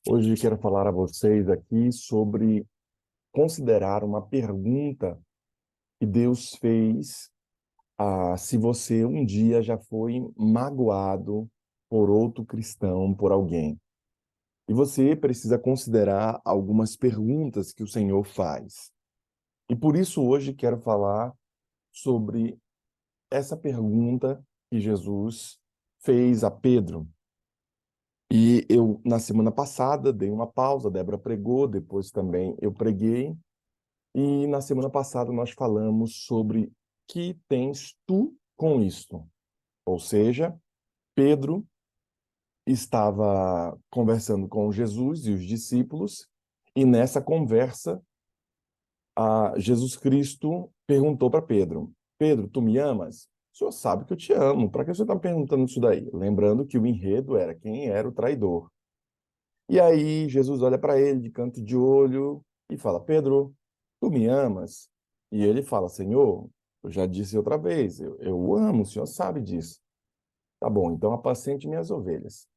Hoje quero falar a vocês aqui sobre considerar uma pergunta que Deus fez se você um dia já foi magoado por outro cristão, por alguém. E você precisa considerar algumas perguntas que o Senhor faz. E por isso hoje quero falar sobre essa pergunta que Jesus fez a Pedro. E eu, na semana passada, dei uma pausa, a Débora pregou, depois também eu preguei. E na semana passada nós falamos sobre que tens tu com isto. Ou seja, Pedro estava conversando com Jesus e os discípulos, e nessa conversa, Jesus Cristo perguntou para Pedro: Pedro, tu me amas? O senhor sabe que eu te amo. Para que você está me perguntando isso daí? Lembrando que o enredo era quem era o traidor. E aí Jesus olha para ele de canto de olho e fala: Pedro, tu me amas? E ele fala: Senhor, eu já disse outra vez, eu o amo, o Senhor sabe disso. Tá bom, então apacente minhas ovelhas.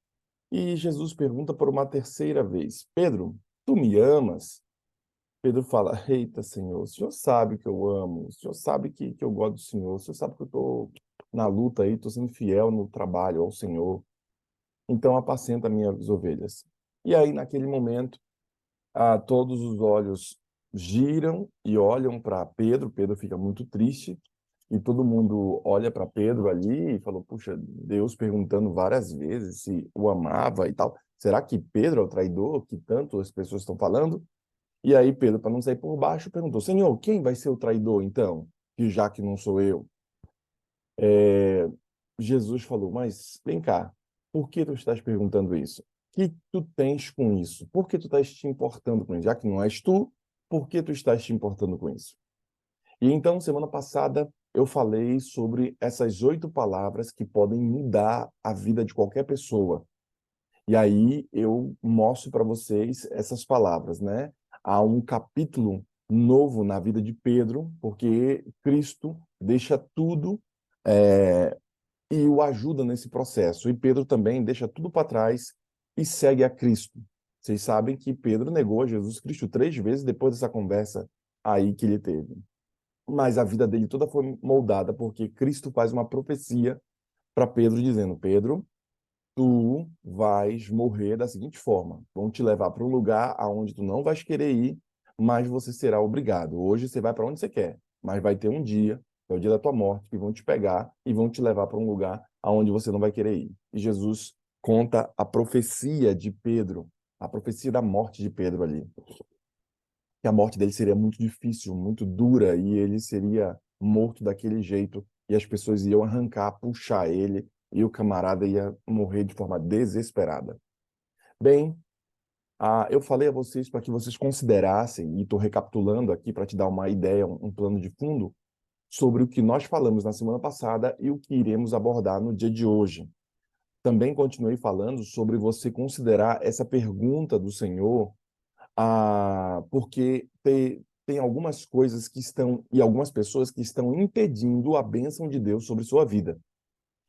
E Jesus pergunta por uma terceira vez: Pedro, tu me amas? Pedro fala: Eita, Senhor, o Senhor sabe que eu amo, o Senhor sabe que eu gosto do Senhor, o Senhor sabe que eu estou na luta aí, estou sendo fiel no trabalho ao Senhor. Então apacenta minhas ovelhas. E aí, naquele momento, todos os olhos giram e olham para Pedro. Pedro fica muito triste e todo mundo olha para Pedro ali e falou: Puxa, Deus perguntando várias vezes se o amava e tal. Será que Pedro é o traidor que tanto as pessoas estão falando? E aí Pedro, para não sair por baixo, perguntou: Senhor, quem vai ser o traidor então? Que já que não sou eu. Jesus falou: Mas vem cá, por que tu estás perguntando isso? O que tu tens com isso? Por que tu estás te importando com isso? Já que não és tu, por que tu estás te importando com isso? E então, semana passada, eu falei sobre essas 8 palavras que podem mudar a vida de qualquer pessoa. E aí eu mostro para vocês essas palavras, né? Há um capítulo novo na vida de Pedro, porque Cristo deixa tudo é, e o ajuda nesse processo. E Pedro também deixa tudo para trás e segue a Cristo. Vocês sabem que Pedro negou a Jesus Cristo 3 vezes depois dessa conversa aí que ele teve. Mas a vida dele toda foi moldada porque Cristo faz uma profecia para Pedro dizendo: Pedro, tu vais morrer da seguinte forma: vão te levar para um lugar aonde tu não vais querer ir, mas você será obrigado. Hoje você vai para onde você quer, mas vai ter um dia, é o dia da tua morte, que vão te pegar e vão te levar para um lugar aonde você não vai querer ir. E Jesus conta a profecia de Pedro, a profecia da morte de Pedro ali, que a morte dele seria muito difícil, muito dura, e ele seria morto daquele jeito, e as pessoas iam arrancar, puxar ele, e o camarada ia morrer de forma desesperada. Bem, eu falei a vocês para que vocês considerassem, e estou recapitulando aqui para te dar uma ideia, um plano de fundo, sobre o que nós falamos na semana passada e o que iremos abordar no dia de hoje. Também continuei falando sobre você considerar essa pergunta do Senhor, porque tem algumas coisas que estão, e algumas pessoas que estão impedindo a bênção de Deus sobre sua vida.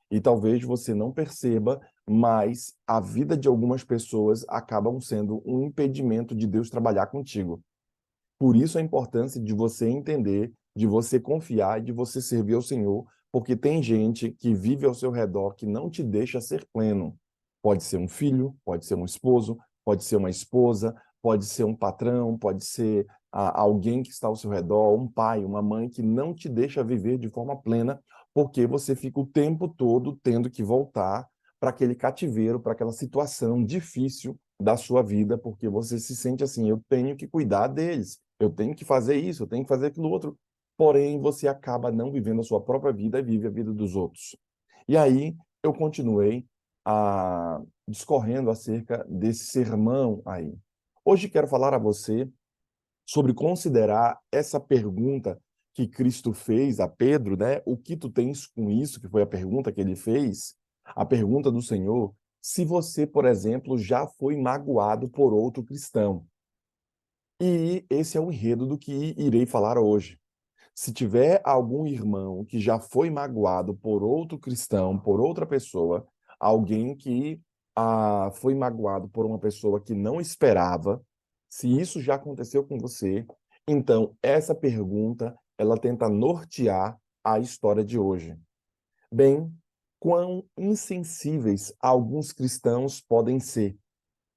E talvez você não perceba, mas a vida de algumas pessoas acabam sendo um impedimento de Deus trabalhar contigo. Por isso a importância de você entender, de você confiar, de você servir ao Senhor, porque tem gente que vive ao seu redor que não te deixa ser pleno. Pode ser um filho, pode ser um esposo, pode ser uma esposa, pode ser um patrão, pode ser alguém que está ao seu redor, um pai, uma mãe que não te deixa viver de forma plena, porque você fica o tempo todo tendo que voltar para aquele cativeiro, para aquela situação difícil da sua vida, porque você se sente assim: eu tenho que cuidar deles, eu tenho que fazer isso, eu tenho que fazer aquilo outro. Porém, você acaba não vivendo a sua própria vida e vive a vida dos outros. E aí, eu continuei discorrendo acerca desse sermão aí. Hoje quero falar a você sobre considerar essa pergunta que Cristo fez a Pedro, né? O que tu tens com isso? Que foi a pergunta que ele fez, a pergunta do Senhor. Se você, por exemplo, já foi magoado por outro cristão. E esse é o enredo do que irei falar hoje. Se tiver algum irmão que já foi magoado por outro cristão, por outra pessoa, alguém que foi magoado por uma pessoa que não esperava, se isso já aconteceu com você, então essa pergunta, ela tenta nortear a história de hoje. Bem, quão insensíveis alguns cristãos podem ser.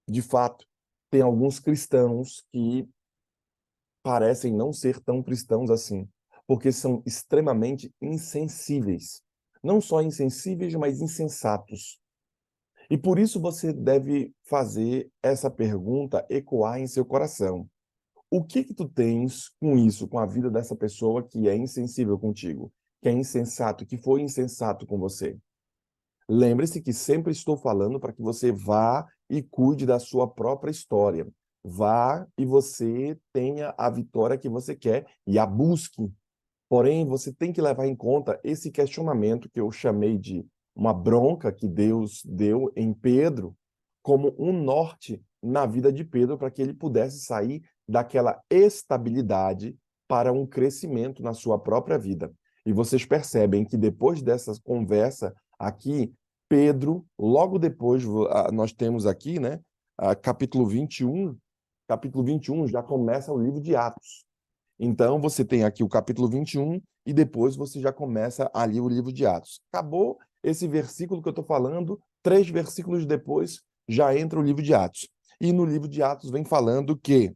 De fato, tem alguns cristãos que parecem não ser tão cristãos assim, porque são extremamente insensíveis. Não só insensíveis, mas insensatos. E por isso você deve fazer essa pergunta ecoar em seu coração. O que que tu tens com isso, com a vida dessa pessoa que é insensível contigo, que é insensato, que foi insensato com você? Lembre-se que sempre estou falando para que você vá e cuide da sua própria história. Vá e você tenha a vitória que você quer e a busque. Porém, você tem que levar em conta esse questionamento que eu chamei de uma bronca que Deus deu em Pedro, como um norte na vida de Pedro para que ele pudesse sair daquela estabilidade para um crescimento na sua própria vida. E vocês percebem que depois dessa conversa aqui, Pedro, logo depois, nós temos aqui, né, capítulo 21 já começa o livro de Atos. Então, você tem aqui o capítulo 21 e depois você já começa ali o livro de Atos. Acabou esse versículo que eu estou falando, 3 versículos depois já entra o livro de Atos. E no livro de Atos vem falando que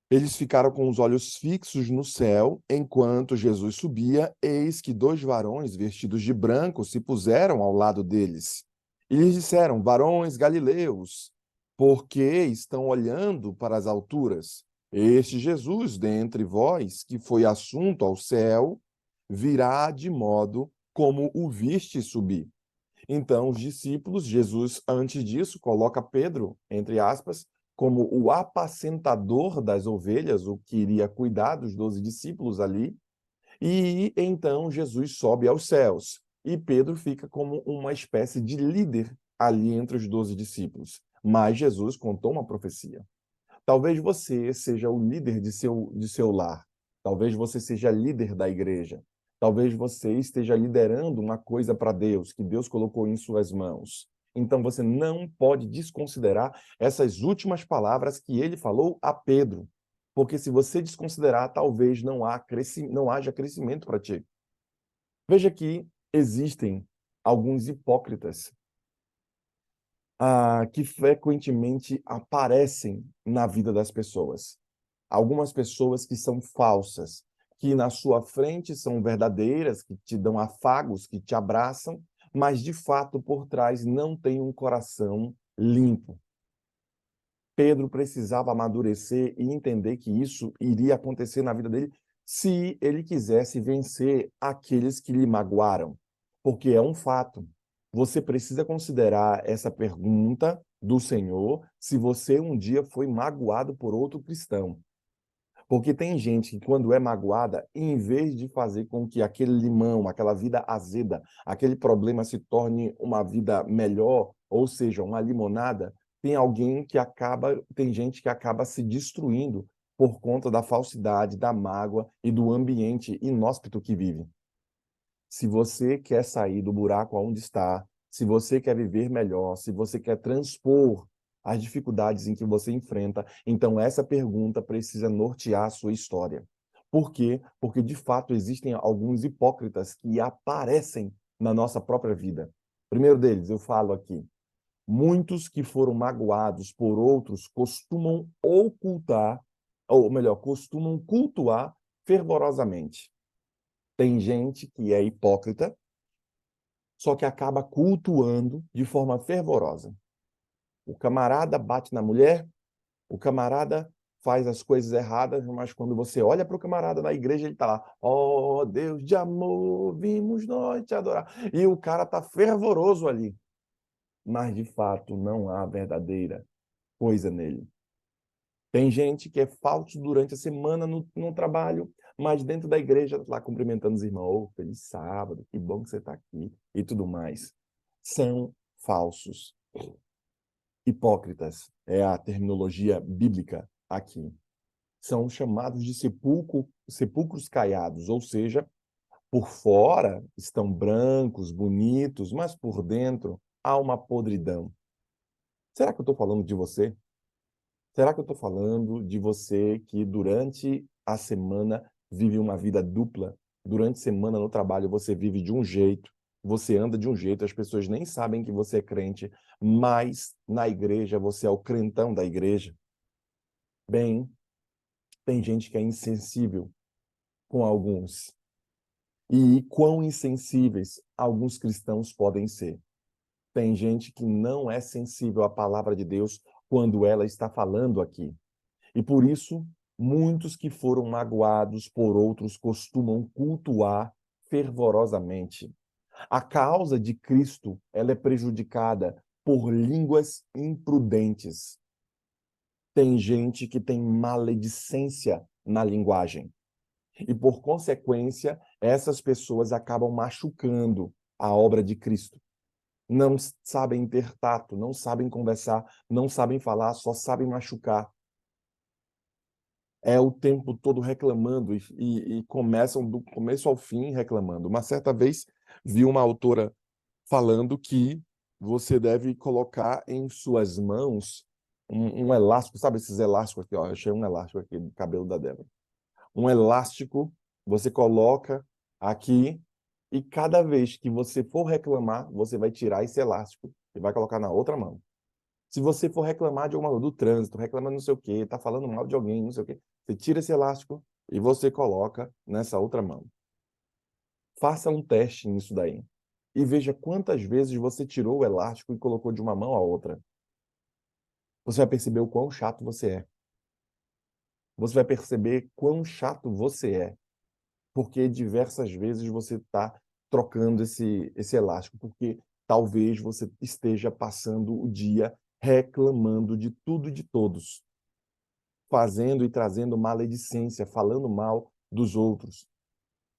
eles ficaram com os olhos fixos no céu enquanto Jesus subia, eis que 2 varões vestidos de branco se puseram ao lado deles. E lhes disseram: varões galileus, por que estão olhando para as alturas? Este Jesus dentre vós, que foi assunto ao céu, virá de modo como o viste subir. Então, os discípulos, Jesus, antes disso, coloca Pedro, entre aspas, como o apacentador das ovelhas, o que iria cuidar dos 12 discípulos ali. E então Jesus sobe aos céus. E Pedro fica como uma espécie de líder ali entre os 12 discípulos. Mas Jesus contou uma profecia. Talvez você seja o líder de seu lar. Talvez você seja líder da igreja. Talvez você esteja liderando uma coisa para Deus, que Deus colocou em suas mãos. Então você não pode desconsiderar essas últimas palavras que ele falou a Pedro. Porque se você desconsiderar, talvez não haja crescimento para ti. Veja que existem alguns hipócritas que frequentemente aparecem na vida das pessoas. Algumas pessoas que são falsas, que na sua frente são verdadeiras, que te dão afagos, que te abraçam, mas de fato por trás não tem um coração limpo. Pedro precisava amadurecer e entender que isso iria acontecer na vida dele se ele quisesse vencer aqueles que lhe magoaram, porque é um fato. Você precisa considerar essa pergunta do Senhor se você um dia foi magoado por outro cristão. Porque tem gente que, quando é magoada, em vez de fazer com que aquele limão, aquela vida azeda, aquele problema se torne uma vida melhor, ou seja, uma limonada, tem gente que acaba se destruindo por conta da falsidade, da mágoa e do ambiente inóspito que vive. Se você quer sair do buraco onde está, se você quer viver melhor, se você quer transpor as dificuldades em que você enfrenta, então essa pergunta precisa nortear a sua história. Por quê? Porque, de fato, existem alguns hipócritas que aparecem na nossa própria vida. Primeiro deles, eu falo aqui, muitos que foram magoados por outros costumam ocultar, ou melhor, costumam cultuar fervorosamente. Tem gente que é hipócrita, só que acaba cultuando de forma fervorosa. O camarada bate na mulher, o camarada faz as coisas erradas, mas quando você olha para o camarada na igreja, ele está lá, ó oh, Deus de amor, vimos nós te adorar. E o cara está fervoroso ali. Mas, de fato, não há verdadeira coisa nele. Tem gente que é falso durante a semana no trabalho, mas dentro da igreja está lá cumprimentando os irmãos. Oh, feliz sábado, que bom que você está aqui e tudo mais. São falsos. Hipócritas é a terminologia bíblica aqui. São chamados de sepulcros caiados, ou seja, por fora estão brancos, bonitos, mas por dentro há uma podridão. Será que eu estou falando de você? Será que eu estou falando de você que durante a semana vive uma vida dupla? Durante a semana no trabalho você vive de um jeito, você anda de um jeito, as pessoas nem sabem que você é crente, mas na igreja você é o crentão da igreja. Bem, tem gente que é insensível com alguns. E quão insensíveis alguns cristãos podem ser. Tem gente que não é sensível à palavra de Deus quando ela está falando aqui. E por isso, muitos que foram magoados por outros costumam cultuar fervorosamente. A causa de Cristo, ela é prejudicada por línguas imprudentes. Tem gente que tem maledicência na linguagem. E, por consequência, essas pessoas acabam machucando a obra de Cristo. Não sabem ter tato, não sabem conversar, não sabem falar, só sabem machucar. É o tempo todo reclamando e começam do começo ao fim reclamando. Uma certa vez vi uma autora falando que você deve colocar em suas mãos um elástico, sabe esses elásticos aqui, ó, eu achei um elástico aqui no cabelo da Débora. Um elástico, você coloca aqui e cada vez que você for reclamar, você vai tirar esse elástico e vai colocar na outra mão. Se você for reclamar de alguma do trânsito, reclamando não sei o quê, tá falando mal de alguém, não sei o quê, você tira esse elástico e você coloca nessa outra mão. Faça um teste nisso daí e veja quantas vezes você tirou o elástico e colocou de uma mão à outra. Você vai perceber o quão chato você é. Você vai perceber quão chato você é, porque diversas vezes você está trocando esse elástico, porque talvez você esteja passando o dia reclamando de tudo e de todos, fazendo e trazendo maledicência, falando mal dos outros.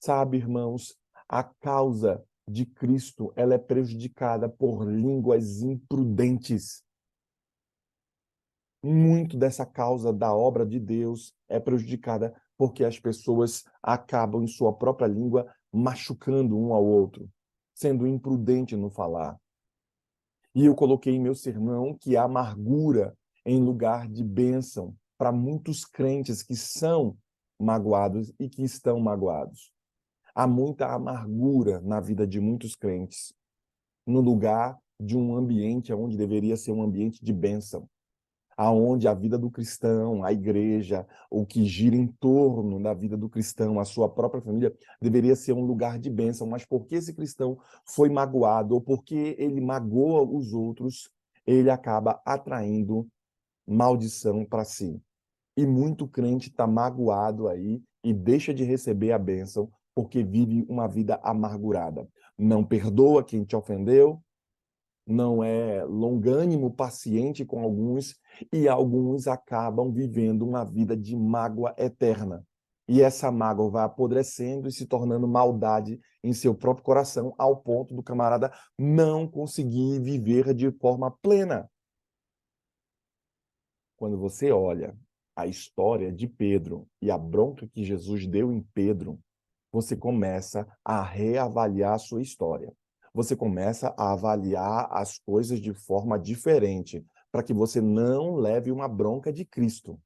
Sabe, irmãos, a causa de Cristo, ela é prejudicada por línguas imprudentes. Muito dessa causa da obra de Deus é prejudicada porque as pessoas acabam, em sua própria língua, machucando um ao outro, sendo imprudente no falar. E eu coloquei em meu sermão que a amargura em lugar de bênção para muitos crentes que são magoados e que estão magoados. Há muita amargura na vida de muitos crentes, no lugar de um ambiente onde deveria ser um ambiente de bênção, aonde a vida do cristão, a igreja, o que gira em torno da vida do cristão, a sua própria família, deveria ser um lugar de bênção, mas porque esse cristão foi magoado ou porque ele magoa os outros, ele acaba atraindo maldição para si. E muito crente está magoado aí e deixa de receber a bênção porque vive uma vida amargurada. Não perdoa quem te ofendeu, não é longânimo, paciente com alguns, e alguns acabam vivendo uma vida de mágoa eterna. E essa mágoa vai apodrecendo e se tornando maldade em seu próprio coração, ao ponto do camarada não conseguir viver de forma plena. Quando você olha a história de Pedro e a bronca que Jesus deu em Pedro, você começa a reavaliar a sua história. Você começa a avaliar as coisas de forma diferente, para que você não leve uma bronca de Cristo.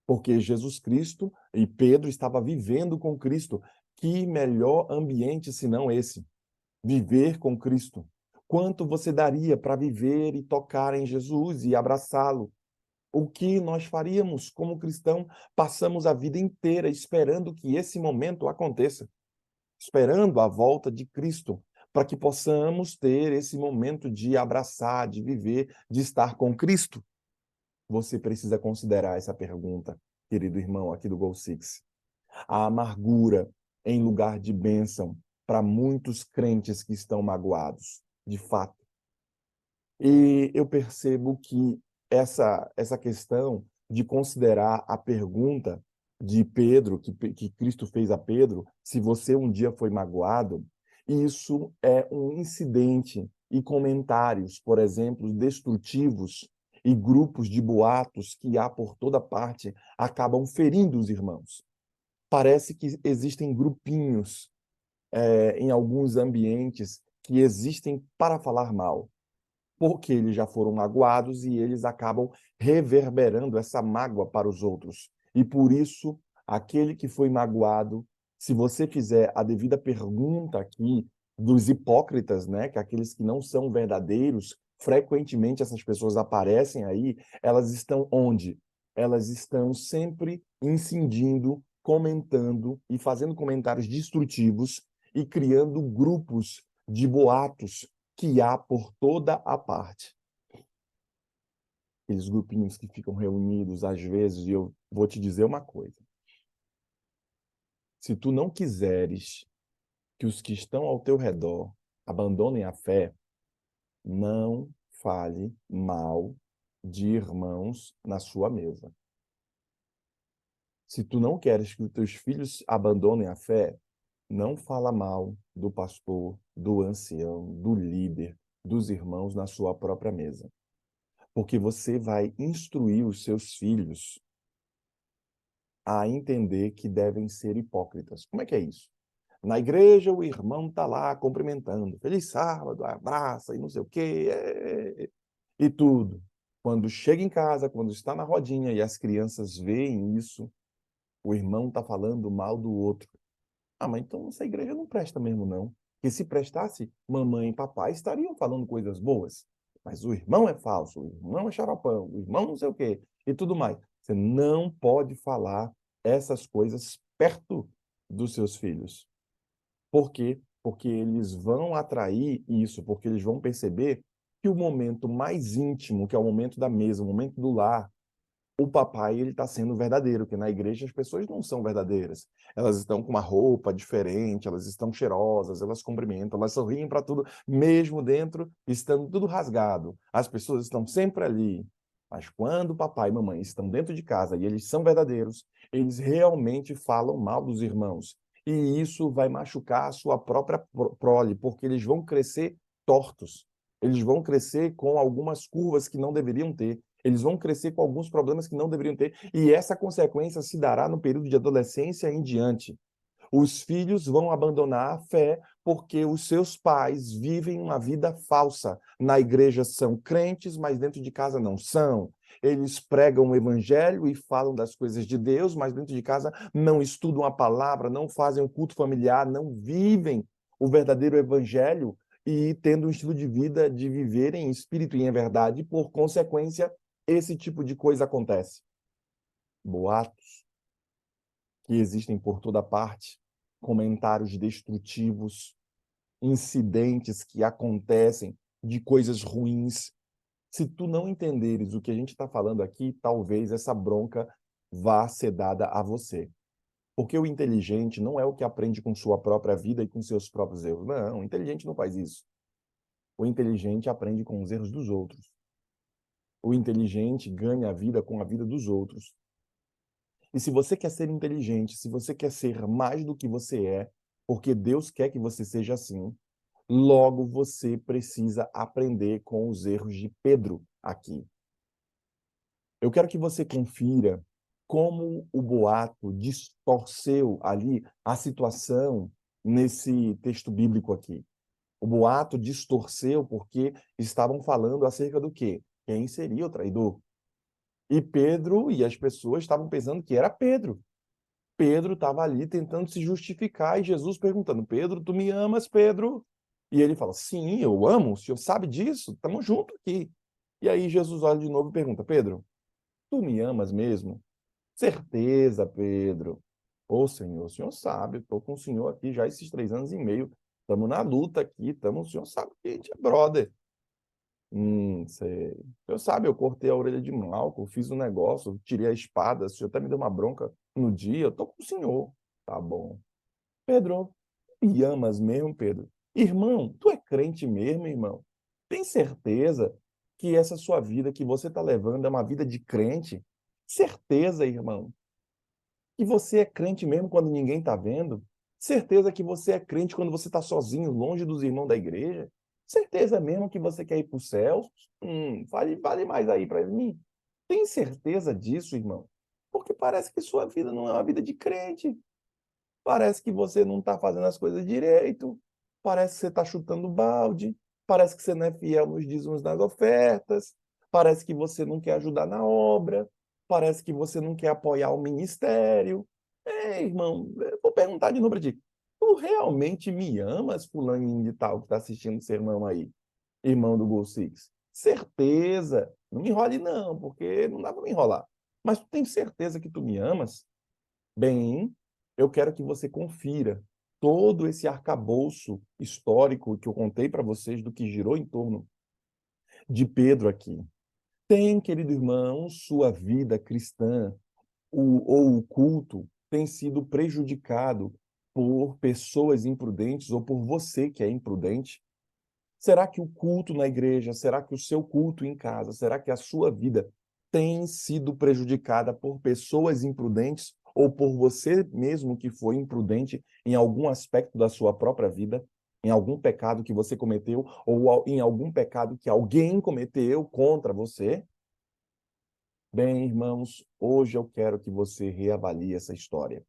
Porque Jesus Cristo e Pedro estava vivendo com Cristo. Que melhor ambiente senão esse? Viver com Cristo. Quanto você daria para viver e tocar em Jesus e abraçá-lo? O que nós faríamos como cristão? Passamos a vida inteira esperando que esse momento aconteça, esperando a volta de Cristo, para que possamos ter esse momento de abraçar, de viver, de estar com Cristo. Você precisa considerar essa pergunta, querido irmão aqui do Gol Six. A amargura em lugar de bênção para muitos crentes que estão magoados, de fato. E eu percebo que essa questão de considerar a pergunta de Pedro, que Cristo fez a Pedro, se você um dia foi magoado, isso é um incidente e comentários, por exemplo, destrutivos e grupos de boatos que há por toda parte acabam ferindo os irmãos. Parece que existem grupinhos em alguns ambientes que existem para falar mal. porque eles já foram magoados e eles acabam reverberando essa mágoa para os outros. E por isso, aquele que foi magoado, se você fizer a devida pergunta aqui dos hipócritas, né, que aqueles que não são verdadeiros, frequentemente essas pessoas aparecem aí, elas estão onde? Elas estão sempre incidindo, comentando e fazendo comentários destrutivos e criando grupos de boatos que há por toda a parte. Aqueles grupinhos que ficam reunidos às vezes, e eu vou te dizer uma coisa. Se tu não quiseres que os que estão ao teu redor abandonem a fé, não fale mal de irmãos na sua mesa. Se tu não queres que os teus filhos abandonem a fé, não fala mal do pastor, do ancião, do líder, dos irmãos na sua própria mesa. Porque você vai instruir os seus filhos a entender que devem ser hipócritas. Como é que é isso? Na igreja, o irmão está lá cumprimentando. Feliz sábado, abraça e não sei o quê. E tudo. Quando chega em casa, quando está na rodinha e as crianças veem isso, o irmão está falando mal do outro. Ah, mas então essa igreja não presta mesmo, não. Porque se prestasse, mamãe e papai estariam falando coisas boas. Mas o irmão é falso, o irmão é xaropão, o irmão não sei o quê, e tudo mais. Você não pode falar essas coisas perto dos seus filhos. Por quê? Porque eles vão atrair isso, porque eles vão perceber que o momento mais íntimo, que é o momento da mesa, o momento do lar, o papai ele está sendo verdadeiro, que na igreja as pessoas não são verdadeiras. Elas estão com uma roupa diferente, elas estão cheirosas, elas cumprimentam, elas sorriem para tudo, mesmo dentro estando tudo rasgado. As pessoas estão sempre ali. Mas quando o papai e mamãe estão dentro de casa e eles são verdadeiros, eles realmente falam mal dos irmãos. E isso vai machucar a sua própria prole, porque eles vão crescer tortos. Eles vão crescer com algumas curvas que não deveriam ter. Eles vão crescer com alguns problemas que não deveriam ter, e essa consequência se dará no período de adolescência em diante. Os filhos vão abandonar a fé porque os seus pais vivem uma vida falsa. Na igreja são crentes, mas dentro de casa não são. Eles pregam o evangelho e falam das coisas de Deus, mas dentro de casa não estudam a palavra, não fazem o culto familiar, não vivem o verdadeiro evangelho e tendo um estilo de vida de viver em espírito e em verdade. Por consequência, esse tipo de coisa acontece. Boatos que existem por toda parte, comentários destrutivos, incidentes que acontecem de coisas ruins. Se tu não entenderes o que a gente está falando aqui, talvez essa bronca vá ser dada a você. Porque o inteligente não é o que aprende com sua própria vida e com seus próprios erros. Não, o inteligente não faz isso. O inteligente aprende com os erros dos outros. O inteligente ganha a vida com a vida dos outros. E se você quer ser inteligente, se você quer ser mais do que você é, porque Deus quer que você seja assim, logo você precisa aprender com os erros de Pedro aqui. Eu quero que você confira como o boato distorceu ali a situação nesse texto bíblico aqui. O boato distorceu porque estavam falando acerca do quê? Quem seria o traidor? E Pedro e as pessoas estavam pensando que era Pedro. Pedro estava ali tentando se justificar e Jesus perguntando: Pedro, tu me amas, Pedro? E ele fala: sim, eu amo, o senhor sabe disso, estamos juntos aqui. E aí Jesus olha de novo e pergunta: Pedro, tu me amas mesmo? Certeza, Pedro. Ô Senhor, o senhor sabe, estou com o senhor aqui já esses 3 anos e meio, estamos na luta aqui, o senhor sabe que a gente é brother. Sei. O senhor sabe, eu cortei a orelha de Malco, fiz um negócio, tirei a espada, o senhor até me deu uma bronca no dia, eu tô com o senhor. Tá bom. Pedro, me amas mesmo, Pedro? Irmão, tu é crente mesmo, irmão? Tem certeza que essa sua vida que você está levando é uma vida de crente? Certeza, irmão, que você é crente mesmo quando ninguém está vendo? Certeza que você é crente quando você está sozinho, longe dos irmãos da igreja? Certeza mesmo que você quer ir para o céu? Fale mais aí para mim. Tem certeza disso, irmão? Porque parece que sua vida não é uma vida de crente. Parece que você não está fazendo as coisas direito. Parece que você está chutando balde. parece que você não é fiel nos dízimos das ofertas, parece que você não quer ajudar na obra, parece que você não quer apoiar o ministério. Irmão, eu vou perguntar de novo para ti. Tu realmente me amas, fulaninho de tal, que está assistindo o sermão aí, irmão do Gol Six? Certeza. Não me enrole não, porque não dá para me enrolar. Mas tu tem certeza que tu me amas? Bem, eu quero que você confira todo esse arcabouço histórico que eu contei para vocês do que girou em torno de Pedro aqui. Tem, querido irmão, sua vida cristã ou o culto tem sido prejudicado por pessoas imprudentes ou por você que é imprudente? Será que o culto na igreja, será que o seu culto em casa, será que a sua vida tem sido prejudicada por pessoas imprudentes ou por você mesmo que foi imprudente em algum aspecto da sua própria vida, em algum pecado que você cometeu ou em algum pecado que alguém cometeu contra você? Bem, irmãos, hoje eu quero que você reavalie essa história.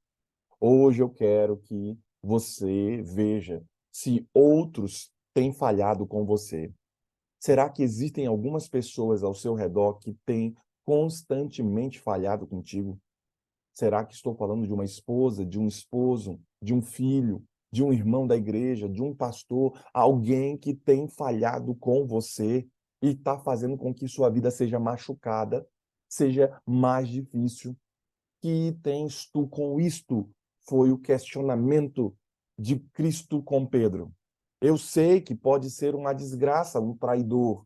Hoje eu quero que você veja se outros têm falhado com você. Será que existem algumas pessoas ao seu redor que têm constantemente falhado contigo? Será que estou falando de uma esposa, de um esposo, de um filho, de um irmão da igreja, de um pastor, alguém que tem falhado com você e está fazendo com que sua vida seja machucada, seja mais difícil? Que tens tu com isto? Foi o questionamento de Cristo com Pedro. Eu sei que pode ser uma desgraça, um traidor.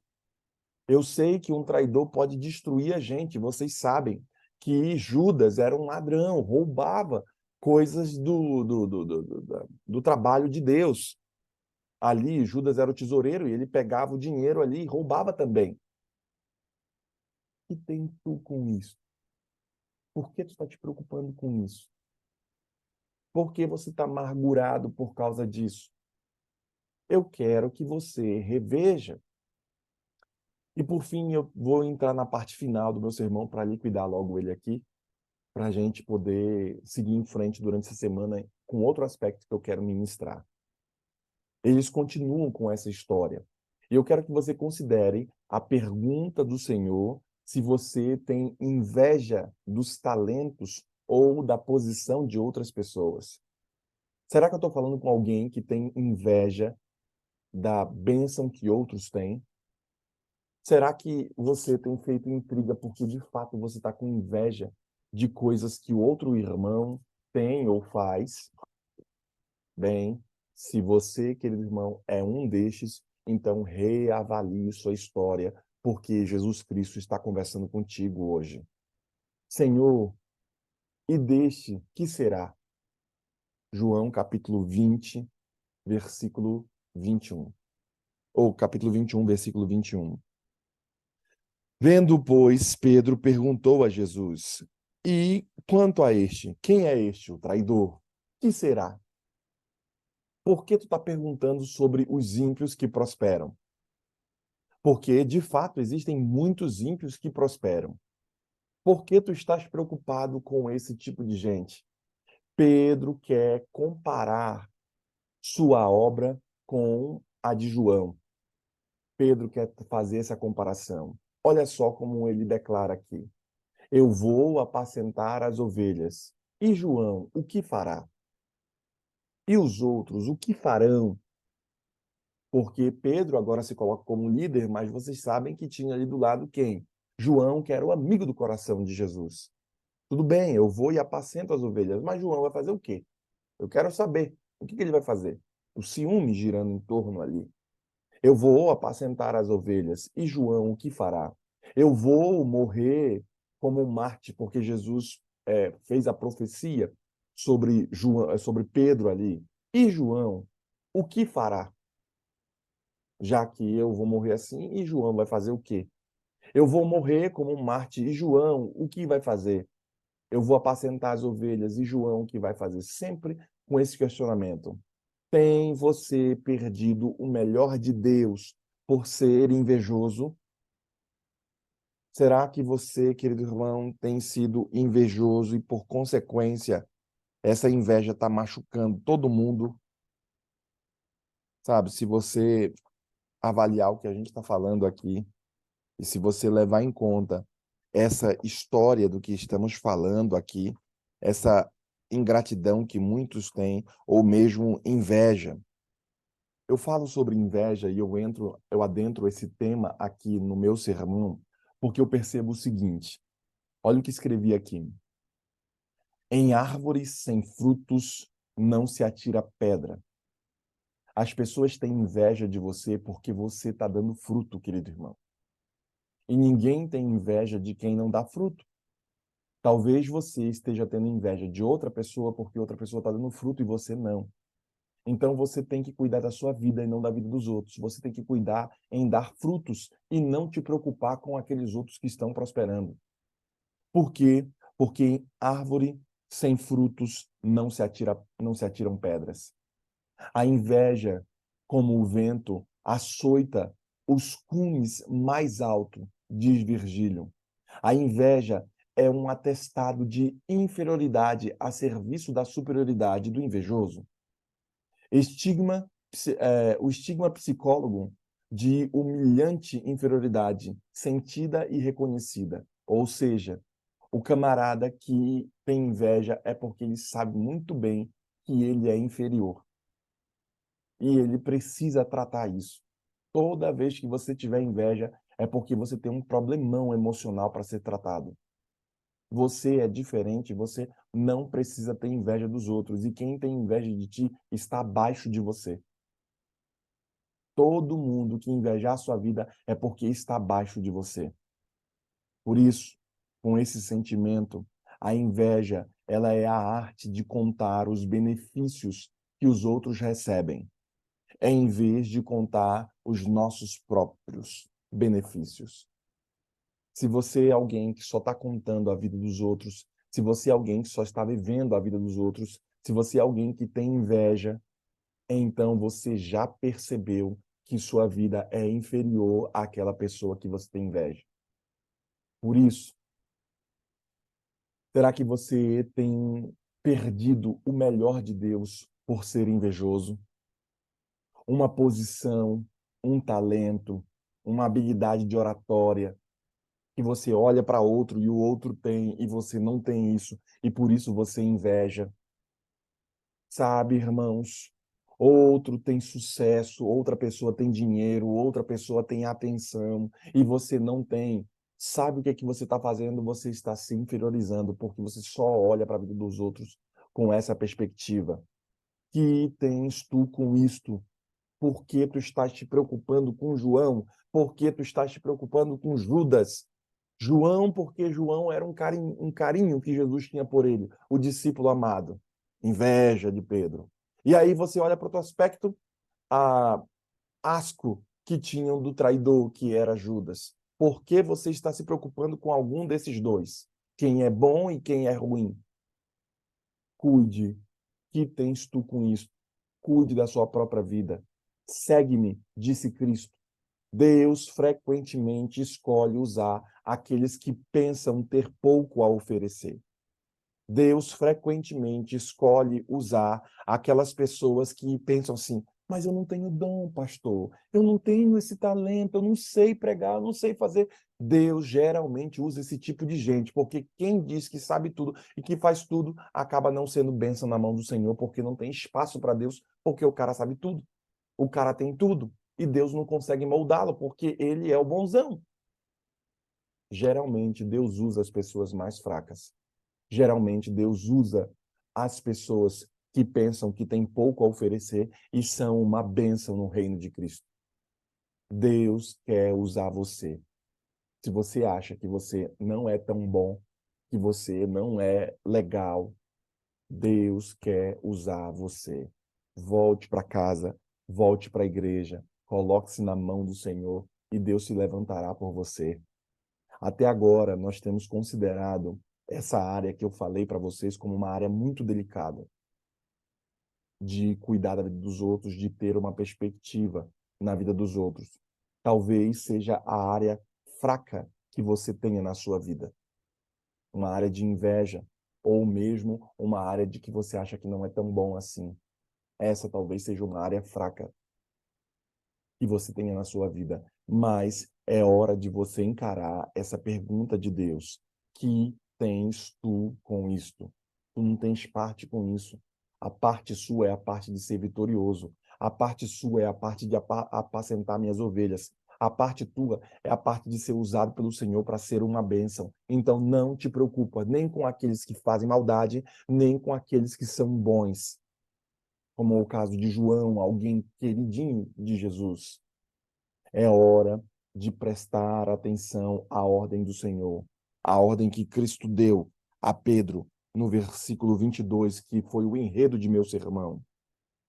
Eu sei que um traidor pode destruir a gente. Vocês sabem que Judas era um ladrão, roubava coisas do trabalho de Deus. Ali, Judas era o tesoureiro e ele pegava o dinheiro ali e roubava também. O que tem tu com isso? Por que tu está te preocupando com isso? Por que você está amargurado por causa disso? Eu quero que você reveja. E por fim, eu vou entrar na parte final do meu sermão para liquidar logo ele aqui, para a gente poder seguir em frente durante essa semana com outro aspecto que eu quero ministrar. Eles continuam com essa história. E eu quero que você considere a pergunta do Senhor se você tem inveja dos talentos ou da posição de outras pessoas. Será que eu estou falando com alguém que tem inveja da bênção que outros têm? Será que você tem feito intriga porque de fato você está com inveja de coisas que o outro irmão tem ou faz? Bem, se você, querido irmão, é um destes, então reavalie sua história, porque Jesus Cristo está conversando contigo hoje. Senhor, e deste que será? João capítulo 20, versículo 21. Ou capítulo 21, versículo 21. Vendo, pois, Pedro perguntou a Jesus: E quanto a este? Quem é este, o traidor? Que será? Por que tu está perguntando sobre os ímpios que prosperam? Porque, de fato, existem muitos ímpios que prosperam. Por que tu estás preocupado com esse tipo de gente? Pedro quer comparar sua obra com a de João. Pedro quer fazer essa comparação. Olha só como ele declara aqui: Eu vou apacentar as ovelhas. E João, o que fará? E os outros, o que farão? Porque Pedro agora se coloca como líder, mas vocês sabem que tinha ali do lado quem? João, que era o amigo do coração de Jesus. Tudo bem, eu vou e apacento as ovelhas, mas João vai fazer o quê? Eu quero saber. O que ele vai fazer? O ciúme girando em torno ali. Eu vou apacentar as ovelhas. E João, o que fará? Eu vou morrer como um Marte, porque Jesus fez a profecia sobre João, sobre Pedro ali. E João, o que fará? Já que eu vou morrer assim, e João vai fazer o quê? Eu vou morrer como um Marte, e João, o que vai fazer? Eu vou apacentar as ovelhas, e João, o que vai fazer? Sempre com esse questionamento. Tem você perdido o melhor de Deus por ser invejoso? Será que você, querido irmão, tem sido invejoso e, por consequência, essa inveja está machucando todo mundo? Sabe, se você avaliar o que a gente está falando aqui, e se você levar em conta essa história do que estamos falando aqui, essa ingratidão que muitos têm, ou mesmo inveja. Eu falo sobre inveja e eu adentro esse tema aqui no meu sermão, porque eu percebo o seguinte. Olha o que escrevi aqui. Em árvores sem frutos não se atira pedra. As pessoas têm inveja de você porque você está dando fruto, querido irmão. E ninguém tem inveja de quem não dá fruto. Talvez você esteja tendo inveja de outra pessoa porque outra pessoa está dando fruto e você não. Então você tem que cuidar da sua vida e não da vida dos outros. Você tem que cuidar em dar frutos e não te preocupar com aqueles outros que estão prosperando. Por quê? Porque em árvore sem frutos não se atiram pedras. A inveja, como o vento, açoita os cumes mais altos, diz Virgílio. A inveja é um atestado de inferioridade a serviço da superioridade do invejoso. O estigma psicólogo de humilhante inferioridade sentida e reconhecida. Ou seja, o camarada que tem inveja é porque ele sabe muito bem que ele é inferior. E ele precisa tratar isso. Toda vez que você tiver inveja, é porque você tem um problemão emocional para ser tratado. Você é diferente, você não precisa ter inveja dos outros. E quem tem inveja de ti está abaixo de você. Todo mundo que invejar a sua vida é porque está abaixo de você. Por isso, com esse sentimento, a inveja, ela é a arte de contar os benefícios que os outros recebem, em vez de contar os nossos próprios benefícios. Se você é alguém que só está contando a vida dos outros, se você é alguém que só está vivendo a vida dos outros, se você é alguém que tem inveja, então você já percebeu que sua vida é inferior àquela pessoa que você tem inveja. Por isso, será que você tem perdido o melhor de Deus por ser invejoso? Uma posição, um talento, uma habilidade de oratória, que você olha para outro e o outro tem e você não tem isso, e por isso você inveja. Sabe, irmãos? Outro tem sucesso, outra pessoa tem dinheiro, outra pessoa tem atenção e você não tem. Sabe o que é que você está fazendo? Você está se inferiorizando porque você só olha para a vida dos outros com essa perspectiva. Que tens tu com isto? Por que tu estás te preocupando com João? Por que tu estás te preocupando com Judas? João, porque João era um carinho que Jesus tinha por ele, o discípulo amado. Inveja de Pedro. E aí você olha para o outro aspecto, a asco que tinham do traidor, que era Judas. Por que você está se preocupando com algum desses dois? Quem é bom e quem é ruim? Cuide. Que tens tu com isso? Cuide da sua própria vida. Segue-me, disse Cristo. Deus frequentemente escolhe usar aqueles que pensam ter pouco a oferecer. Deus frequentemente escolhe usar aquelas pessoas que pensam assim: mas eu não tenho dom, pastor, eu não tenho esse talento, eu não sei pregar, eu não sei fazer. Deus geralmente usa esse tipo de gente, porque quem diz que sabe tudo e que faz tudo acaba não sendo bênção na mão do Senhor, porque não tem espaço para Deus, porque o cara sabe tudo, o cara tem tudo, e Deus não consegue moldá-lo, porque ele é o bonzão. Geralmente, Deus usa as pessoas mais fracas. Geralmente, Deus usa as pessoas que pensam que têm pouco a oferecer e são uma bênção no reino de Cristo. Deus quer usar você. Se você acha que você não é tão bom, que você não é legal, Deus quer usar você. Volte para casa, volte para a igreja, coloque-se na mão do Senhor e Deus se levantará por você. Até agora, nós temos considerado essa área que eu falei para vocês como uma área muito delicada de cuidar da vida dos outros, de ter uma perspectiva na vida dos outros. Talvez seja a área fraca que você tenha na sua vida, uma área de inveja, ou mesmo uma área de que você acha que não é tão bom assim. Essa talvez seja uma área fraca que você tenha na sua vida, mas é hora de você encarar essa pergunta de Deus. Que tens tu com isto? Tu não tens parte com isso. A parte sua é a parte de ser vitorioso. A parte sua é a parte de apacentar minhas ovelhas. A parte tua é a parte de ser usado pelo Senhor para ser uma bênção. Então não te preocupa nem com aqueles que fazem maldade, nem com aqueles que são bons. Como é o caso de João, alguém queridinho de Jesus. É hora de prestar atenção à ordem do Senhor, a ordem que Cristo deu a Pedro no versículo 22, que foi o enredo de meu sermão.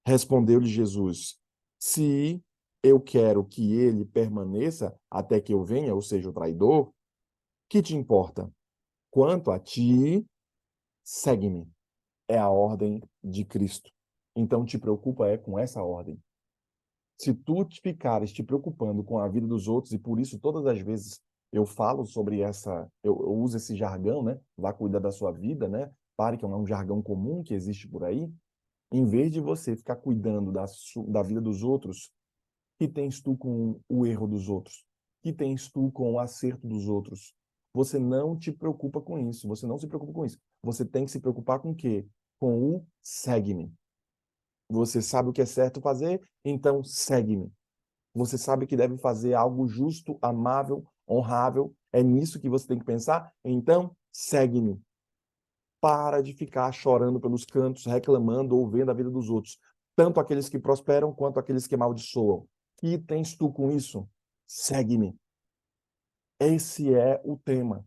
Respondeu-lhe Jesus: se eu quero que ele permaneça até que eu venha, ou seja, o traidor, que te importa? Quanto a ti, segue-me. É a ordem de Cristo. Então te preocupa com essa ordem. Se tu ficares te preocupando com a vida dos outros, e por isso todas as vezes eu falo sobre eu uso esse jargão, né? Vá cuidar da sua vida, né? Pare, que é um jargão comum que existe por aí. Em vez de você ficar cuidando da vida dos outros, que tens tu com o erro dos outros? Que tens tu com o acerto dos outros? Você não te preocupa com isso, você não se preocupa com isso. Você tem que se preocupar com o quê? Com o segue-me. Você sabe o que é certo fazer, então segue-me. Você sabe que deve fazer algo justo, amável, honrável. É nisso que você tem que pensar? Então segue-me. Para de ficar chorando pelos cantos, reclamando ou vendo a vida dos outros, tanto aqueles que prosperam quanto aqueles que amaldiçoam. Que tens tu com isso? Segue-me. Esse é o tema.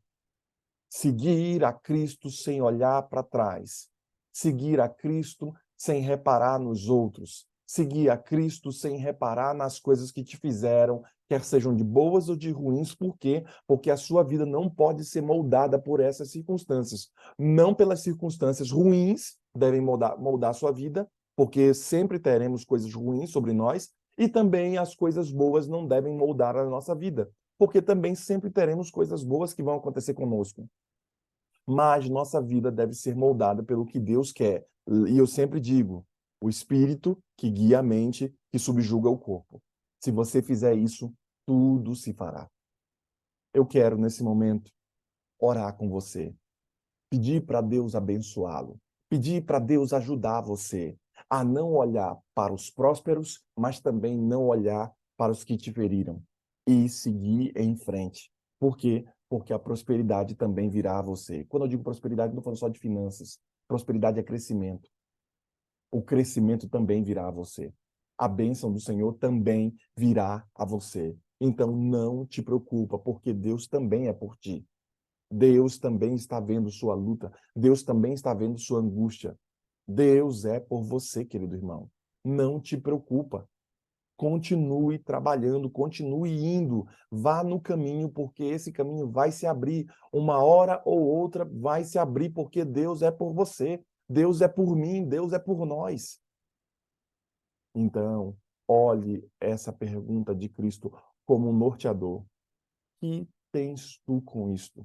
Seguir a Cristo sem olhar para trás. Seguir a Cristo sem reparar nos outros. Seguir a Cristo sem reparar nas coisas que te fizeram, quer sejam de boas ou de ruins. Por quê? Porque a sua vida não pode ser moldada por essas circunstâncias. Não pelas circunstâncias ruins devem moldar a sua vida, porque sempre teremos coisas ruins sobre nós, e também as coisas boas não devem moldar a nossa vida, porque também sempre teremos coisas boas que vão acontecer conosco. Mas nossa vida deve ser moldada pelo que Deus quer. E eu sempre digo, o espírito que guia a mente, que subjuga o corpo. Se você fizer isso, tudo se fará. Eu quero, nesse momento, orar com você. Pedir para Deus abençoá-lo. Pedir para Deus ajudar você a não olhar para os prósperos, mas também não olhar para os que te feriram. E seguir em frente. Por quê? Porque a prosperidade também virá a você. Quando eu digo prosperidade, não estou falando só de finanças. Prosperidade é crescimento. O crescimento também virá a você. A bênção do Senhor também virá a você. Então não te preocupa, porque Deus também é por ti. Deus também está vendo sua luta. Deus também está vendo sua angústia. Deus é por você, querido irmão. Não te preocupa. Continue trabalhando, continue indo. Vá no caminho, porque esse caminho vai se abrir. Uma hora ou outra vai se abrir, porque Deus é por você. Deus é por mim, Deus é por nós. Então, olhe essa pergunta de Cristo como um norteador. Que tens tu com isto?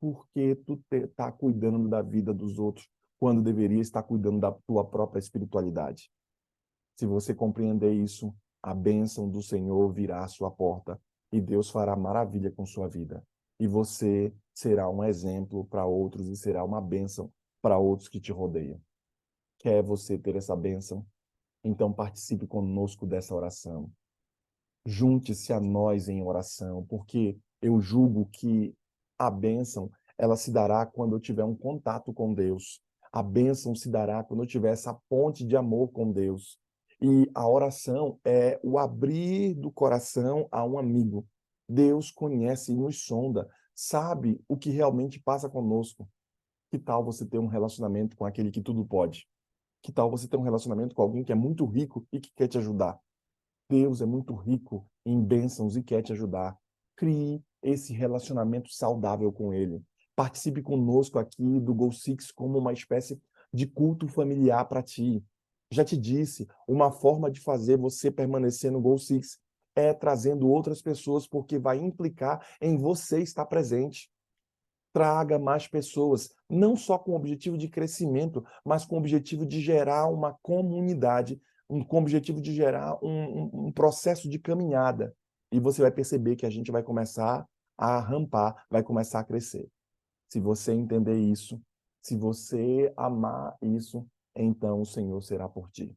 Porque tu está cuidando da vida dos outros quando deveria estar cuidando da tua própria espiritualidade. Se você compreender isso, a bênção do Senhor virá à sua porta e Deus fará maravilha com sua vida. E você será um exemplo para outros e será uma bênção para outros que te rodeiam. Quer você ter essa bênção? Então participe conosco dessa oração. Junte-se a nós em oração, porque eu julgo que a bênção, ela se dará quando eu tiver um contato com Deus. A bênção se dará quando eu tiver essa ponte de amor com Deus. E a oração é o abrir do coração a um amigo. Deus conhece e nos sonda, sabe o que realmente passa conosco. Que tal você ter um relacionamento com aquele que tudo pode? Que tal você ter um relacionamento com alguém que é muito rico e que quer te ajudar? Deus é muito rico em bênçãos e quer te ajudar. Crie esse relacionamento saudável com Ele. Participe conosco aqui do Go Six como uma espécie de culto familiar para ti. Já te disse, uma forma de fazer você permanecer no Go Six é trazendo outras pessoas, porque vai implicar em você estar presente. Traga mais pessoas, não só com o objetivo de crescimento, mas com o objetivo de gerar uma comunidade. com o objetivo de gerar um processo de caminhada. E você vai perceber que a gente vai começar a rampar, vai começar a crescer. Se você entender isso, se você amar isso, então o Senhor será por ti.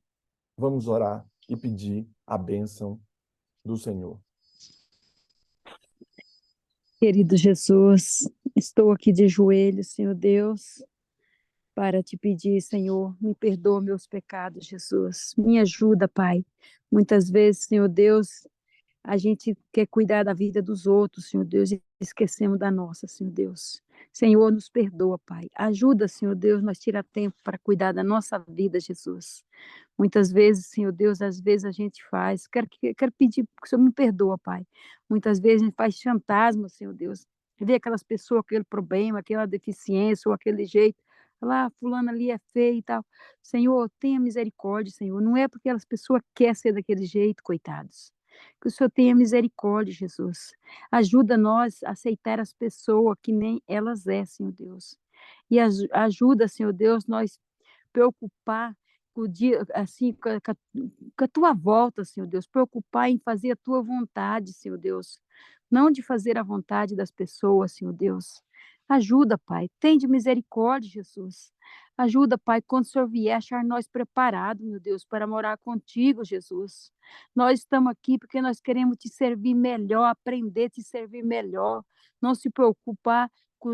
Vamos orar e pedir a bênção do Senhor. Querido Jesus, estou aqui de joelhos, Senhor Deus, para te pedir, Senhor, me perdoa meus pecados, Jesus. Me ajuda, Pai. Muitas vezes, Senhor Deus, a gente quer cuidar da vida dos outros, Senhor Deus, e esquecemos da nossa, Senhor Deus. Senhor, nos perdoa, Pai. Ajuda, Senhor Deus, nós tira tempo para cuidar da nossa vida, Jesus. Muitas vezes, Senhor Deus, às vezes a gente faz. Quero pedir que o Senhor me perdoa, Pai. Muitas vezes a gente faz fantasma, Senhor Deus. Vê aquelas pessoas, aquele problema, aquela deficiência ou aquele jeito. Lá, fulano ali é feio e tal. Senhor, tenha misericórdia, Senhor. Não é porque aquelas pessoas querem ser daquele jeito, coitados. Que o Senhor tenha misericórdia, Jesus. Ajuda nós a aceitar as pessoas que nem elas é, Senhor Deus. E ajuda, Senhor Deus, nós preocupar com o dia, assim, com a tua volta, Senhor Deus, preocupar em fazer a tua vontade, Senhor Deus, não de fazer a vontade das pessoas, Senhor Deus. Ajuda, Pai, tem de misericórdia, Jesus. Ajuda, Pai, quando o Senhor vier, achar nós preparados, meu Deus, para morar contigo, Jesus. Nós estamos aqui porque nós queremos te servir melhor, aprender a te servir melhor, não se preocupar com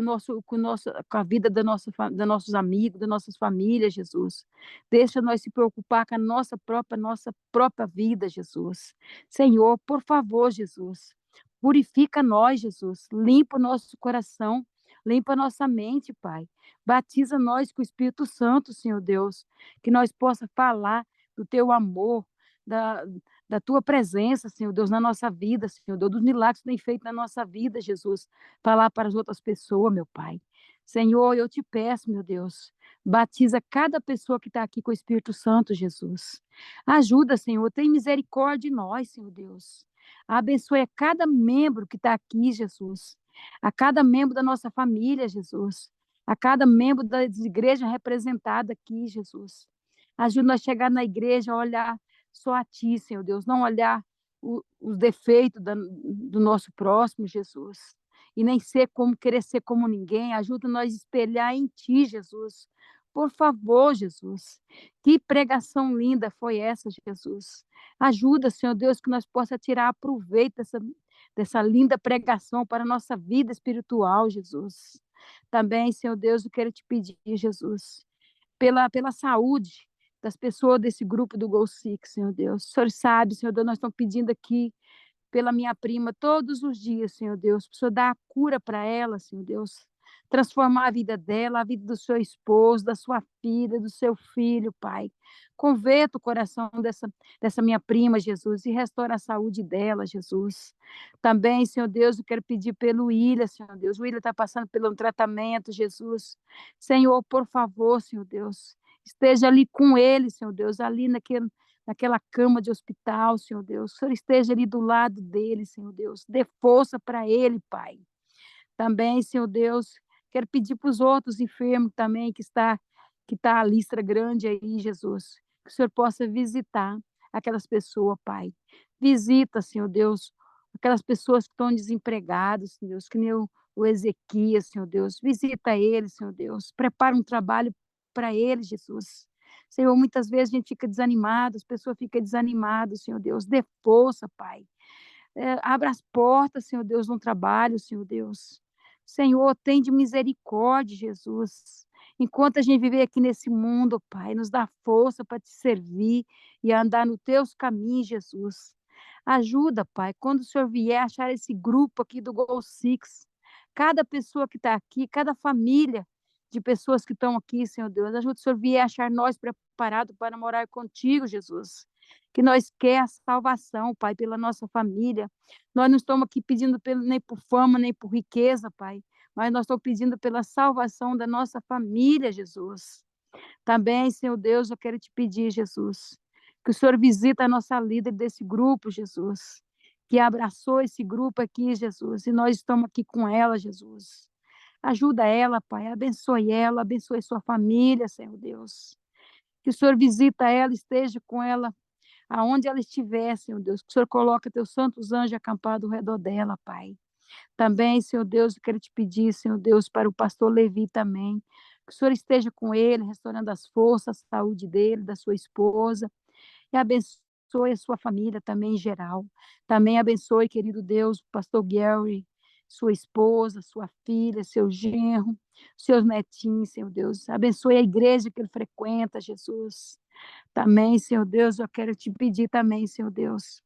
a vida dos nossos amigos, das nossas famílias, Jesus. Deixa nós se preocupar com a nossa própria vida, Jesus. Senhor, por favor, Jesus, purifica nós, Jesus. Limpa o nosso coração, limpa a nossa mente, Pai. Batiza nós com o Espírito Santo, Senhor Deus, que nós possa falar do teu amor, da, da tua presença, Senhor Deus, na nossa vida, Senhor Deus, dos milagres que tem feito na nossa vida, Jesus, falar para as outras pessoas, meu Pai. Senhor, eu te peço, meu Deus, batiza cada pessoa que está aqui com o Espírito Santo, Jesus. Ajuda, Senhor, tem misericórdia de nós, Senhor Deus. Abençoe a cada membro que está aqui, Jesus. A cada membro da nossa família, Jesus. A cada membro da igreja representada aqui, Jesus. Ajuda nós a chegar na igreja, a olhar só a Ti, Senhor Deus, não olhar os defeitos do nosso próximo, Jesus. E nem querer ser como ninguém. Ajuda nós a espelhar em Ti, Jesus. Por favor, Jesus. Que pregação linda foi essa, Jesus. Ajuda, Senhor Deus, que nós possa tirar proveito dessa linda pregação para a nossa vida espiritual, Jesus. Também, Senhor Deus, eu quero te pedir, Jesus, pela saúde das pessoas desse grupo do Go Six, Senhor Deus. O Senhor sabe, Senhor Deus, nós estamos pedindo aqui pela minha prima todos os dias, Senhor Deus. O Senhor dar a cura para ela, Senhor Deus. Transformar a vida dela, a vida do seu esposo, da sua filha, do seu filho, Pai. Converta o coração dessa minha prima, Jesus, e restaura a saúde dela, Jesus. Também, Senhor Deus, eu quero pedir pelo William, Senhor Deus. O William está passando por um tratamento, Jesus. Senhor, por favor, Senhor Deus, esteja ali com ele, Senhor Deus, ali naquela cama de hospital, Senhor Deus. O Senhor esteja ali do lado dele, Senhor Deus. Dê força para ele, Pai. Também, Senhor Deus, quero pedir para os outros enfermos também que está a lista grande aí, Jesus. Que o Senhor possa visitar aquelas pessoas, Pai. Visita, Senhor Deus, aquelas pessoas que estão desempregadas, Senhor Deus, que nem o Ezequias, Senhor Deus. Visita eles, Senhor Deus. Prepara um trabalho para eles, Jesus. Senhor, muitas vezes a gente fica desanimado, as pessoas ficam desanimadas, Senhor Deus. Dê força, Pai. Abra as portas, Senhor Deus, no trabalho, Senhor Deus. Senhor, tem de misericórdia, Jesus. Enquanto a gente viver aqui nesse mundo, Pai, nos dá força para te servir e andar nos teus caminhos, Jesus. Ajuda, Pai, quando o Senhor vier achar esse grupo aqui do Go Six, cada pessoa que está aqui, cada família de pessoas que estão aqui, Senhor Deus, ajuda o Senhor vier achar nós preparados para morar contigo, Jesus. Que nós quer a salvação, Pai, pela nossa família. Nós não estamos aqui pedindo nem por fama, nem por riqueza, Pai, mas nós estamos pedindo pela salvação da nossa família, Jesus. Também, Senhor Deus, eu quero te pedir, Jesus, que o Senhor visita a nossa líder desse grupo, Jesus, que abraçou esse grupo aqui, Jesus, e nós estamos aqui com ela, Jesus. Ajuda ela, Pai, abençoe sua família, Senhor Deus. Que o Senhor visita ela, esteja com ela aonde ela estiver, Senhor Deus, que o Senhor coloca teus santos anjos acampados ao redor dela, Pai. Também, Senhor Deus, eu quero te pedir, Senhor Deus, para o pastor Levi também, que o Senhor esteja com ele, restaurando as forças, a saúde dele, da sua esposa, e abençoe a sua família também em geral. Também abençoe, querido Deus, o pastor Gary, sua esposa, sua filha, seu genro, seus netinhos, Senhor Deus. Abençoe a igreja que ele frequenta, Jesus. Também, Senhor Deus, eu quero te pedir também, Senhor Deus,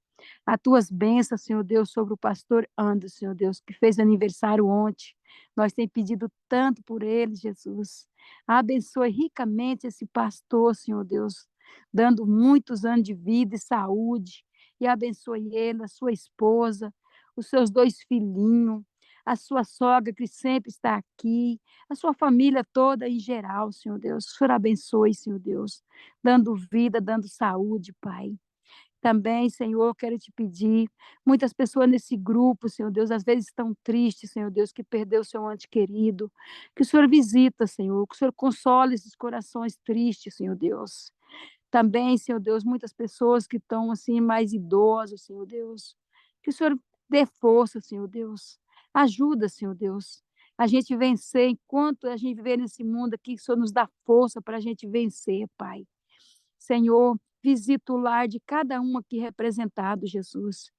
as tuas bênçãos, Senhor Deus, sobre o pastor Anderson, Senhor Deus, que fez aniversário ontem. Nós temos pedido tanto por ele, Jesus. Abençoe ricamente esse pastor, Senhor Deus, dando muitos anos de vida e saúde. E abençoe ele, a sua esposa, os seus 2 filhinhos, a sua sogra que sempre está aqui, a sua família toda em geral, Senhor Deus. O Senhor abençoe, Senhor Deus, dando vida, dando saúde, Pai. Também, Senhor, quero te pedir, muitas pessoas nesse grupo, Senhor Deus, às vezes estão tristes, Senhor Deus, que perdeu o seu ente querido, que o Senhor visita, Senhor, que o Senhor console esses corações tristes, Senhor Deus. Também, Senhor Deus, muitas pessoas que estão assim mais idosas, Senhor Deus, que o Senhor dê força, Senhor Deus. Ajuda, Senhor Deus, a gente vencer enquanto a gente viver nesse mundo aqui, que o Senhor nos dá força para a gente vencer, Pai. Senhor, visita o lar de cada um aqui representado, Jesus.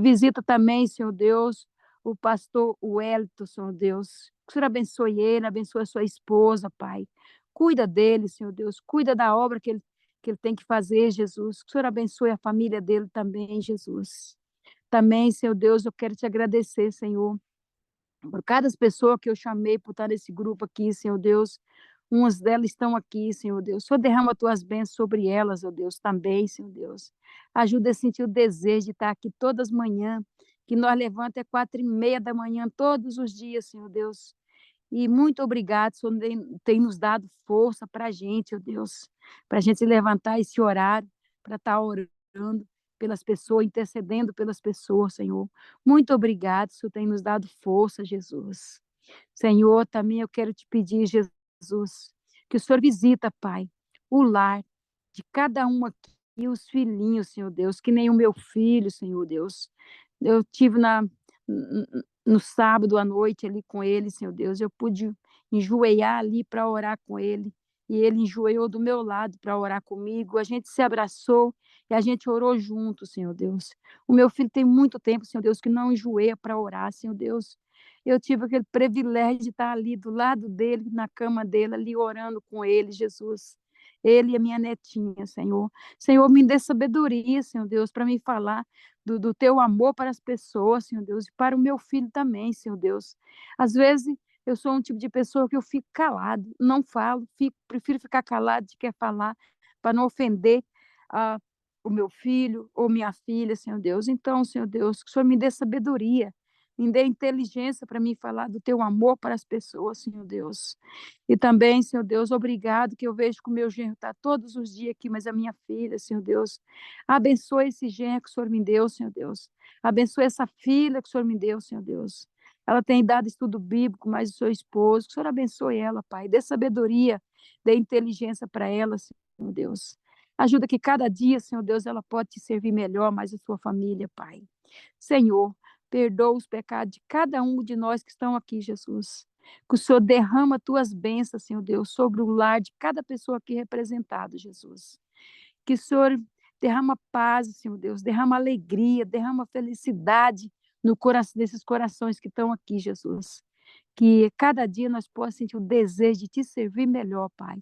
Visita também, Senhor Deus, o pastor Wellington, Senhor Deus. Que o Senhor abençoe ele, abençoe a sua esposa, Pai. Cuida dele, Senhor Deus. Cuida da obra que ele tem que fazer, Jesus. Que o Senhor abençoe a família dele também, Jesus. Também, Senhor Deus, eu quero te agradecer, Senhor, por cada pessoa que eu chamei por estar nesse grupo aqui, Senhor Deus. Umas delas estão aqui, Senhor Deus. Só derrama tuas bênçãos sobre elas, ó Deus, também, Senhor Deus. Ajuda a sentir o desejo de estar aqui todas as manhãs, que nós levantamos até 4:30 da manhã, todos os dias, Senhor Deus. E muito obrigado, Senhor, tem nos dado força para a gente, ó Deus, para a gente levantar esse horário, para estar orando pelas pessoas, intercedendo pelas pessoas, Senhor. Muito obrigado, Senhor, tem nos dado força, Jesus. Senhor, também eu quero te pedir, Jesus, que o Senhor visita, Pai, o lar de cada um aqui, e os filhinhos, Senhor Deus, que nem o meu filho, Senhor Deus. Eu tive no sábado à noite ali com ele, Senhor Deus, eu pude enjoeiar ali para orar com ele, e ele enjoeiou do meu lado para orar comigo, a gente se abraçou e a gente orou junto, Senhor Deus. O meu filho tem muito tempo, Senhor Deus, que não enjoeia para orar, Senhor Deus. Eu tive aquele privilégio de estar ali do lado dele, na cama dele, ali orando com ele, Jesus. Ele e a minha netinha, Senhor. Senhor, me dê sabedoria, Senhor Deus, para me falar do teu amor para as pessoas, Senhor Deus, e para o meu filho também, Senhor Deus. Às vezes, eu sou um tipo de pessoa que eu fico calado, não falo, prefiro ficar calado de que falar, para não ofender o meu filho ou minha filha, Senhor Deus. Então, Senhor Deus, que o Senhor me dê sabedoria, me dê inteligência para mim falar do teu amor para as pessoas, Senhor Deus. E também, Senhor Deus, obrigado que eu vejo que o meu genro está todos os dias aqui, mas a minha filha, Senhor Deus, abençoe esse genro que o Senhor me deu, Senhor Deus. Abençoe essa filha que o Senhor me deu, Senhor Deus. Ela tem dado estudo bíblico, mas o seu esposo, que o Senhor abençoe ela, Pai. Dê sabedoria, dê inteligência para ela, Senhor Deus. Ajuda que cada dia, Senhor Deus, ela pode te servir melhor, mais a sua família, Pai. Senhor, perdoa os pecados de cada um de nós que estão aqui, Jesus. Que o Senhor derrama tuas bênçãos, Senhor Deus, sobre o lar de cada pessoa aqui representada, Jesus. Que o Senhor derrama paz, Senhor Deus, derrama alegria, derrama felicidade no coração desses corações que estão aqui, Jesus. Que cada dia nós possamos sentir o desejo de te servir melhor, Pai.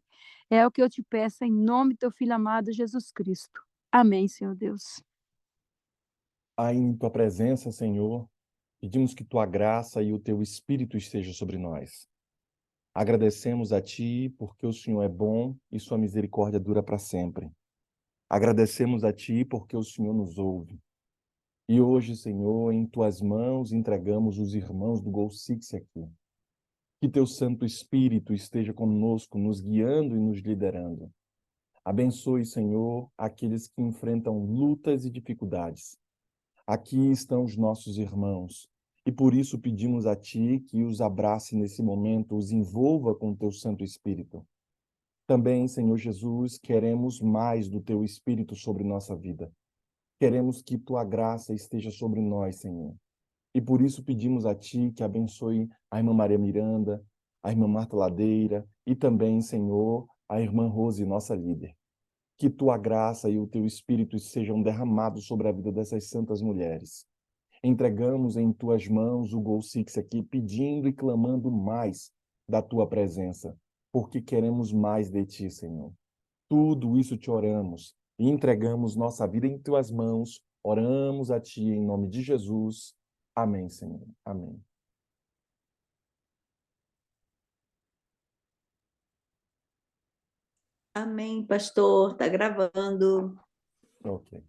É o que eu te peço em nome do teu filho amado Jesus Cristo. Amém, Senhor Deus. Aí em tua presença, Senhor, pedimos que tua graça e o teu Espírito estejam sobre nós. Agradecemos a ti porque o Senhor é bom e sua misericórdia dura para sempre. Agradecemos a ti porque o Senhor nos ouve. E hoje, Senhor, em tuas mãos entregamos os irmãos do Gol Six aqui. Que teu Santo Espírito esteja conosco, nos guiando e nos liderando. Abençoe, Senhor, aqueles que enfrentam lutas e dificuldades. Aqui estão os nossos irmãos, e por isso pedimos a Ti que os abrace nesse momento, os envolva com Teu Santo Espírito. Também, Senhor Jesus, queremos mais do teu Espírito sobre nossa vida. Queremos que tua graça esteja sobre nós, Senhor. E por isso pedimos a ti que abençoe a irmã Maria Miranda, a irmã Marta Ladeira e também, Senhor, a irmã Rose, nossa líder. Que tua graça e o teu Espírito sejam derramados sobre a vida dessas santas mulheres. Entregamos em tuas mãos o Gol Six aqui, pedindo e clamando mais da tua presença, porque queremos mais de ti, Senhor. Tudo isso te oramos e entregamos nossa vida em tuas mãos. Oramos a ti em nome de Jesus. Amém, Senhor. Amém. Amém, pastor. Está gravando. Ok.